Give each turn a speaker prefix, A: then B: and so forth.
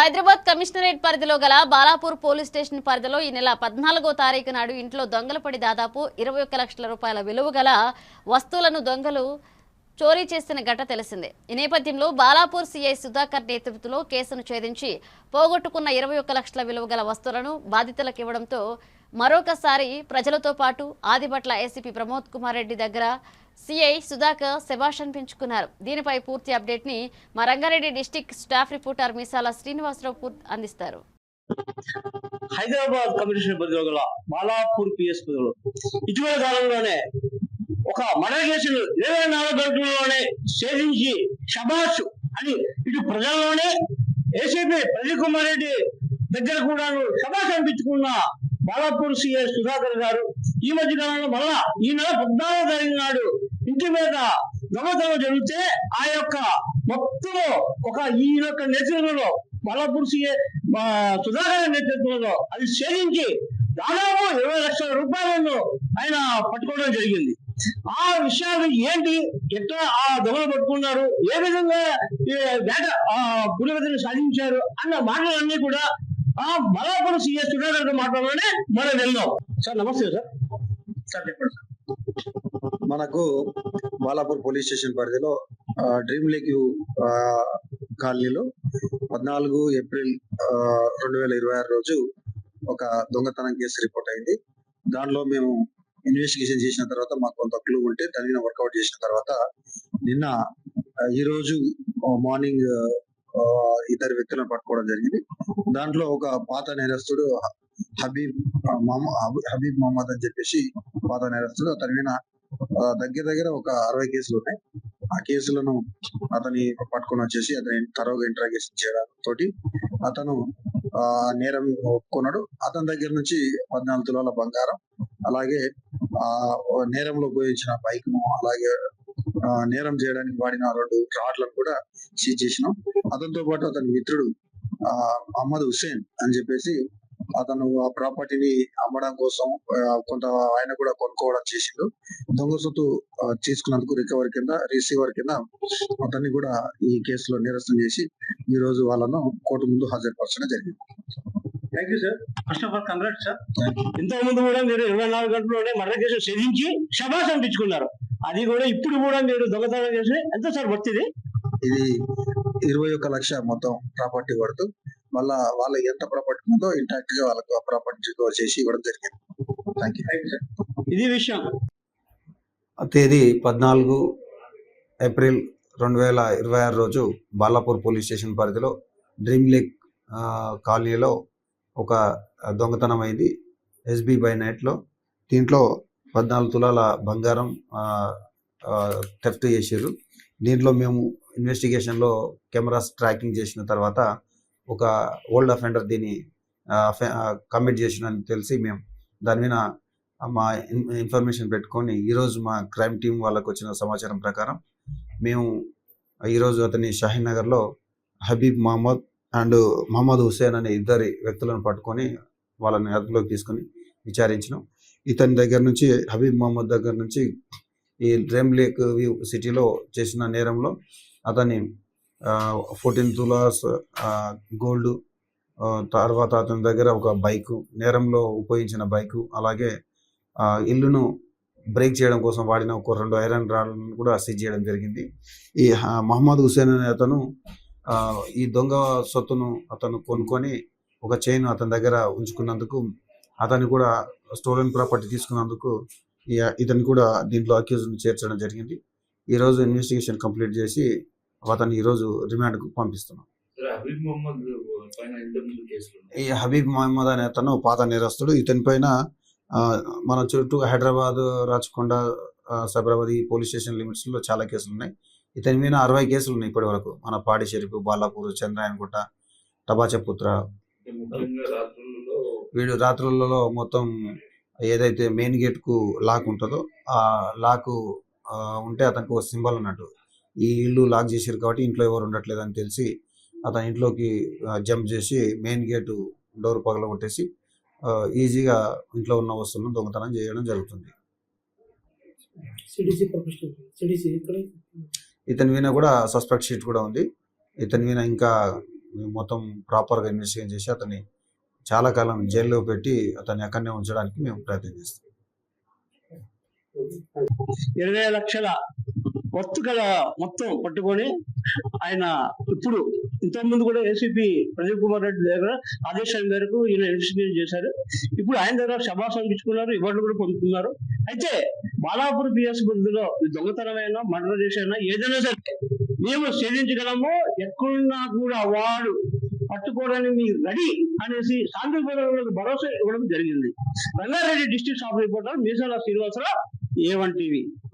A: Hyderabad commissionerate పరిధిలో గల Balapur police station పరిధిలో ఈ నెల 14వ తారీఖు నాడు ఇంట్లో దొంగలు పడి దాదాపు 21 లక్షల రూపాయల విలువ గల వస్తువులను దొంగలు చోరీ చేసిన ఘటన తెలిసిందే. ఈ నేపథ్యంలో బాలాపూర్ సీఐ సుధాకర్ నేతృత్వంలో కేసును ఛేదించి పోగొట్టుకున్న 21 లక్షల విలువ గల వస్తువులను బాధితులకు ఇవ్వడంతో మరొకసారి ప్రజలతో పాటు ఆదిబట్ల ఏసీపీ ప్రమోద్ కుమార్ రెడ్డి దగ్గర సిఐ సుధాకర్ శభాష్ అనిపించుకున్నారు. దీనిపై పూర్తి అప్డేట్ ని మా రంగారెడ్డి డిస్ట్రిక్ట్ స్టాఫ్ రిపోర్టర్ మీసాల శ్రీనివాసరావు అందిస్తారు.
B: హైదరాబాద్ కమిషనర్ పరిధిలో గల బాలాపూర్ పిఎస్ పరిధిలో ఇటీవల కాలంలోనే ఒక మర్డర్ కేసును 24 గంటల్లోనే ఛేదించి శభాష్ అని ఇటు ప్రజల్లోనే ఏసీపీ ప్రదీప్ కుమార్ రెడ్డి దగ్గర కూడా శభాష్ అనిపించుకున్న బాలాపూర్ సిఐ సుధాకర్ గారు ఈ మధ్య కాలంలో మళ్ళా ఈ నెల 14వ తారీఖు నాడు ఇంటి మీద దొంగతనం జరిగితే ఆ యొక్క మొత్తం ఈ యొక్క నేతృత్వంలో బాలాపూర్ సిఐ సుధాకర్ నేతృత్వంలో అది ఛేదించి దాదాపు 20 లక్షల రూపాయలను ఆయన పట్టుకోవడం జరిగింది. ఆ విషయాలు ఏంటి, ఎట్లా ఆ దొంగలు పట్టుకున్నారు, ఏ విధంగా పురోగతిని సాధించారు అన్న మాటలన్నీ కూడా ఆ బాలాపూర్ సిఐ సుధాకర్ మాటలోనే మనం వెళ్దాం. సార్ నమస్తే సార్. సార్ చెప్పండి సార్.
C: మనకు బాలాపూర్ పోలీస్ స్టేషన్ పరిధిలో డ్రీమ్ లేక్ కాలనీలో 14 ఏప్రిల్ 2026 రోజు ఒక దొంగతనం కేసు రిపోర్ట్ అయింది. దానిలో మేము ఇన్వెస్టిగేషన్ చేసిన తర్వాత మాకు కొంత క్లూ ఉంటే దాని మీద వర్కౌట్ చేసిన తర్వాత ఈ రోజు మార్నింగ్ ఇద్దరు వ్యక్తులను పట్టుకోవడం జరిగింది. దాంట్లో ఒక పాత నేరస్తుడు హబీబ్ మహమ్మద్ అని చెప్పేసి పాత నేరస్తుడు. అతని మీద దగ్గర ఒక 60 కేసులు ఉన్నాయి. ఆ కేసులను అతని పట్టుకొని వచ్చేసి అతని తరోగా ఇంట్రాగేషన్ చేయడం తోటి అతను నేరం ఒప్పుకున్నాడు. అతని దగ్గర నుంచి 14 తులాల బంగారం, అలాగే నేరంలో ఉపయోగించిన బైక్ ను, అలాగే నేరం చేయడానికి వాడిన 2 రాడ్లను కూడా సీజ్ చేసినాం. అతనితో పాటు అతని మిత్రుడు మహమ్మద్ హుస్సేన్ అని చెప్పేసి అతను ఆ ప్రాపర్టీని అమ్మడం కోసం కొంత ఆయన కూడా కొనుక్కోవడం చేసిండు. దొంగ సొత్తు తీసుకున్నందుకు రిసీవర్ కింద అతన్ని కూడా ఈ కేసులో నేరస్థం చేసి ఈ రోజు వాళ్ళను కోర్టు ముందు హాజరుపరచడం జరిగింది.
B: Thank you sir. First of all congrats sir. ఇంతకు ముందు కూడా మీరు 24 గంటల్లోనే మర్డర్ కేసు ఛేదించి శభాష్ అనిపించుకున్నారు. అది కూడా ఇప్పుడు కూడా మీరు దొంగతనం చేసి ఎంత సార్ వచ్చింది?
C: ఇది 21 లక్ష మొత్తం ప్రాపర్టీ పడుతూ మళ్ళా వాళ్ళ ఎంత ప్రాపర్టీ ఉందో ఇంటాక్ట్ గా వాళ్ళకు ఆ ప్రాపర్టీ రికవర్ చేసి ఇవ్వడం జరిగింది. Thank you sir.
B: ఇది విషయం.
D: తేదీ 14 ఏప్రిల్ 2026 రోజు బాలాపూర్ పోలీస్ స్టేషన్ పరిధిలో డ్రీమ్ లేక్ కాలనీలో ఒక దొంగతనం అయింది ఎస్బీ బై నైట్లో. దీంట్లో 14 తులాల బంగారం థెఫ్ట్ చేసారు. దీంట్లో మేము ఇన్వెస్టిగేషన్లో కెమెరాస్ ట్రాకింగ్ చేసిన తర్వాత ఒక ఓల్డ్ అఫెండర్ దీన్ని కమిట్ చేసినని తెలిసి మేము దాని మీద మా ఇన్ఫర్మేషన్ పెట్టుకొని ఈరోజు మా క్రైమ్ టీం వాళ్ళకు వచ్చిన సమాచారం ప్రకారం మేము ఈరోజు అతని షాహీన్ నగర్లో హబీబ్ మహమ్మద్ అండ్ మహమ్మద్ హుస్సేన్ అనే 2 వ్యక్తులను పట్టుకొని వాళ్ళని అదుపులోకి తీసుకొని విచారించినాం. ఇతని దగ్గర నుంచి హబీబ్ మహమ్మద్ దగ్గర నుంచి ఈ డ్రీమ్ లేక్ వ్యూ సిటీలో చేసిన నేరంలో అతని 14 తులాస్ గోల్డ్, తర్వాత అతని దగ్గర ఒక బైకు, నేరంలో ఉపయోగించిన బైకు, అలాగే ఇల్లును బ్రేక్ చేయడం కోసం వాడిన ఒక 2 ఐరన్ రాడ్లను కూడా సీజ్ చేయడం జరిగింది. ఈ మహమ్మద్ హుస్సేన్ అనే అతను ఈ దొంగ సొత్తును అతను కొనుక్కొని ఒక చైన్ అతని దగ్గర ఉంచుకున్నందుకు, అతన్ని కూడా స్టోలెన్ ప్రాపర్టీ తీసుకున్నందుకు ఇతను కూడా దీంట్లో అక్యూజ్ను చేర్చడం జరిగింది. ఈరోజు ఇన్వెస్టిగేషన్ కంప్లీట్ చేసి అతను ఈరోజు రిమాండ్కు పంపిస్తున్నాం. ఈ హబీబ్ మహమ్మద్ అనే అతను పాత నేరస్తుడు. ఇతని పైన మన చుట్టూ హైదరాబాద్, రాచకొండ, సైబరాబాద్ ఈ పోలీస్ స్టేషన్ లిమిట్స్లో చాలా కేసులు ఉన్నాయి. ఇతని మీద 60 కేసులు ఉన్నాయి ఇప్పటి వరకు. మన పాడి షరీఫ్, బాలాపూర్, చంద్రాయనగుట్ట, టబాచపుత్ర. వీడు రాత్రులలో మొత్తం ఏదైతే మెయిన్ గేట్కు లాక్ ఉంటుందో ఆ లాక్ ఉంటే అతనికి ఒక సింబల్ అన్నట్టు. ఈ ఇల్లు లాక్ చేసారు కాబట్టి ఇంట్లో ఎవరు ఉండట్లేదు అని తెలిసి అతని ఇంట్లోకి జంప్ చేసి మెయిన్ గేటు డోర్ పగలగొట్టేసి ఈజీగా ఇంట్లో ఉన్న వస్తువులను దొంగతనం చేయడం జరుగుతుంది. ఇతని మీద కూడా సస్పెక్ట్ షీట్ కూడా ఉంది. ఇతని మీద ఇంకా మేము మొత్తం ప్రాపర్గా ఇన్వెస్టిగేషన్ చేసి అతన్ని చాలా కాలం జైల్లో పెట్టి అతన్ని అక్కడనే ఉంచడానికి మేము ప్రయత్నం చేస్తాం.
B: 20 లక్షల వర్త్ గల మొత్తం పట్టుకొని ఆయన ఇప్పుడు ఇంతకుముందు కూడా ఏసీపీ ప్రదీప్ కుమార్ రెడ్డి దగ్గర ఆదేశాల మేరకు ఈయన ఇన్వెస్టిగేషన్ చేశారు. ఇప్పుడు ఆయన దగ్గర శబాస్ అనిపించుకున్నారు, ఇవాళ కూడా పొందుతున్నారు. అయితే బాలాపూర్ పిఎస్ పరిధిలో దొంగతనమైనా మర్డర్ చేసైనా ఏదైనా సరే మేము ఛేదించగలము, ఎక్కడున్నా కూడా వాడు పట్టుకోవడానికి మీరు రెడీ అనేసి శాంతిపూర్వక భరోసా ఇవ్వడం జరిగింది. రంగారెడ్డి డిస్ట్రిక్ట్ స్టాఫ్ రిపోర్టర్ మీసాల శ్రీనివాసరావు, A1 TV.